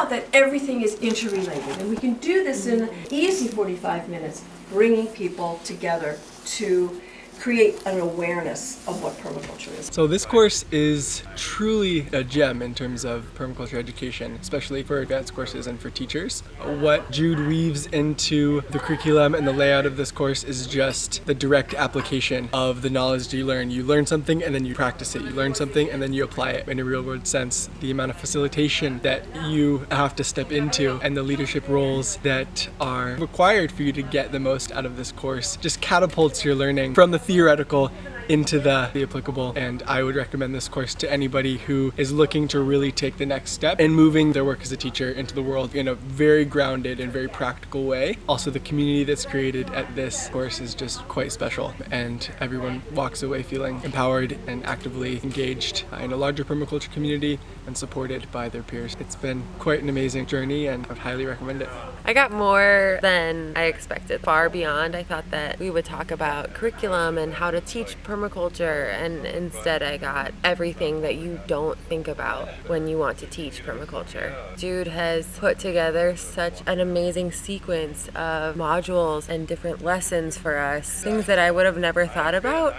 out that everything is interrelated, and we can do this in an easy 45 minutes, bringing people together to create an awareness of what permaculture is. So this course is truly a gem in terms of permaculture education, especially for advanced courses and for teachers. What Jude weaves into the curriculum and the layout of this course is just the direct application of the knowledge you learn. You learn something and then you practice it. You learn something and then you apply it in a real world sense. The amount of facilitation that you have to step into and the leadership roles that are required for you to get the most out of this course just catapults your learning from the theoretical into the applicable, and I would recommend this course to anybody who is looking to really take the next step in moving their work as a teacher into the world in a very grounded and very practical way. Also, the community that's created at this course is just quite special, and everyone walks away feeling empowered and actively engaged in a larger permaculture community and supported by their peers. It's been quite an amazing journey, and I would highly recommend it. I got more than I expected, far beyond. I thought that we would talk about curriculum and how to teach permaculture, and instead I got everything that you don't think about when you want to teach permaculture. Jude has put together such an amazing sequence of modules and different lessons for us, things that I would have never thought about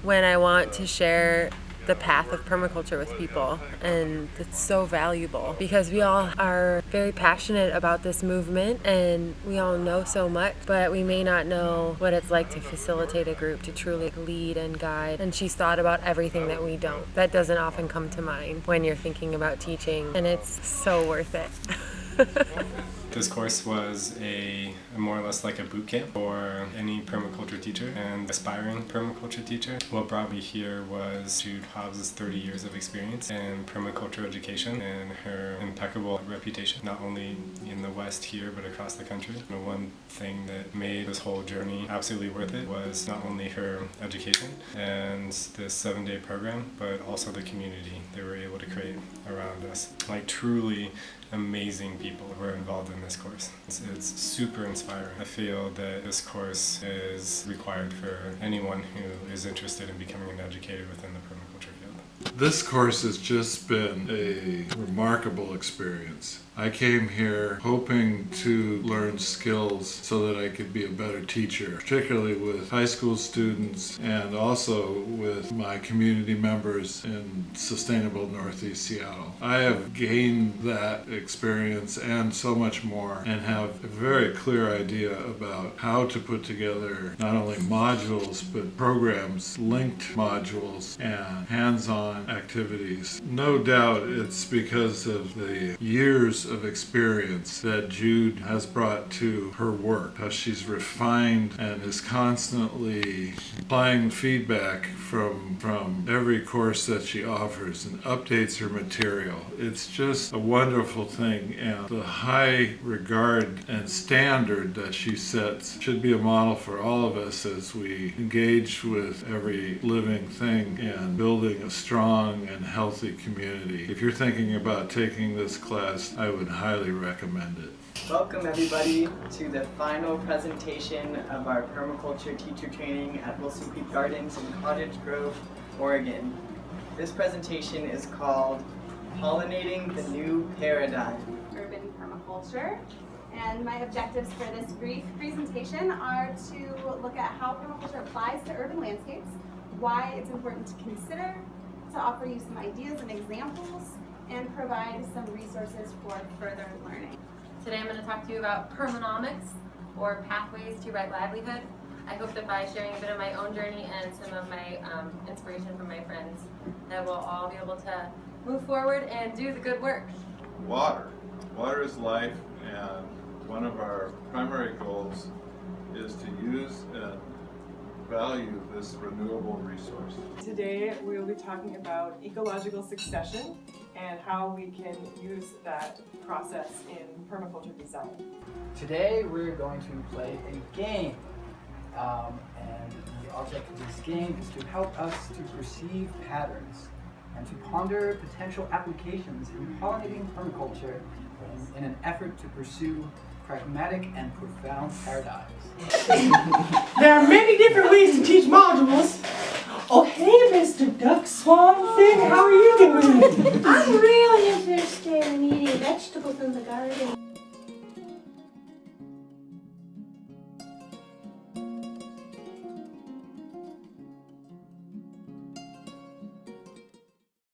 when I want to share the path of permaculture with people, and it's so valuable because we all are very passionate about this movement and we all know so much, but we may not know what it's like to facilitate a group, to truly lead and guide. And she's thought about everything that we don't. That doesn't often come to mind when you're thinking about teaching, and it's so worth it. This course was a more or less like a boot camp for any permaculture teacher and aspiring permaculture teacher. What brought me here was Jude Hobbs' 30 years of experience in permaculture education and her impeccable reputation, not only in the West here, but across the country. The one thing that made this whole journey absolutely worth it was not only her education and this 7-day program, but also the community they were able to create around us. Like, truly amazing people were involved in this course. It's super inspiring. I feel that this course is required for anyone who is interested in becoming an educator within the permaculture field. This course has just been a remarkable experience. I came here hoping to learn skills so that I could be a better teacher, particularly with high school students and also with my community members in sustainable Northeast Seattle. I have gained that experience and so much more, and have a very clear idea about how to put together not only modules but programs, linked modules, and hands-on activities. No doubt it's because of the years of experience that Jude has brought to her work, how she's refined and is constantly applying feedback from every course that she offers and updates her material. It's just a wonderful thing, and the high regard and standard that she sets should be a model for all of us as we engage with every living thing and building a strong and healthy community. If you're thinking about taking this class, I would highly recommend it. Welcome everybody to the final presentation of our permaculture teacher training at Wilson Creek Gardens in Cottage Grove, Oregon. This presentation is called Pollinating the New Paradigm. Urban permaculture. And my objectives for this brief presentation are to look at how permaculture applies to urban landscapes, why it's important to consider, to offer you some ideas and examples, and provide some resources for further learning. Today I'm going to talk to you about permanomics, or pathways to right livelihood. I hope that by sharing a bit of my own journey and some of my inspiration from my friends, that we'll all be able to move forward and do the good work. Water. Water is life, and one of our primary goals is to use and value this renewable resource. Today we will be talking about ecological succession and how we can use that process in permaculture design. Today we're going to play a game, and the object of this game is to help us to perceive patterns and to ponder potential applications in pollinating permaculture in an effort to pursue pragmatic and profound paradigms. There are many different ways to teach modules. Oh, hey, Mr. Duck Swan Thing, how are you doing? I'm really interested in eating vegetables in the garden.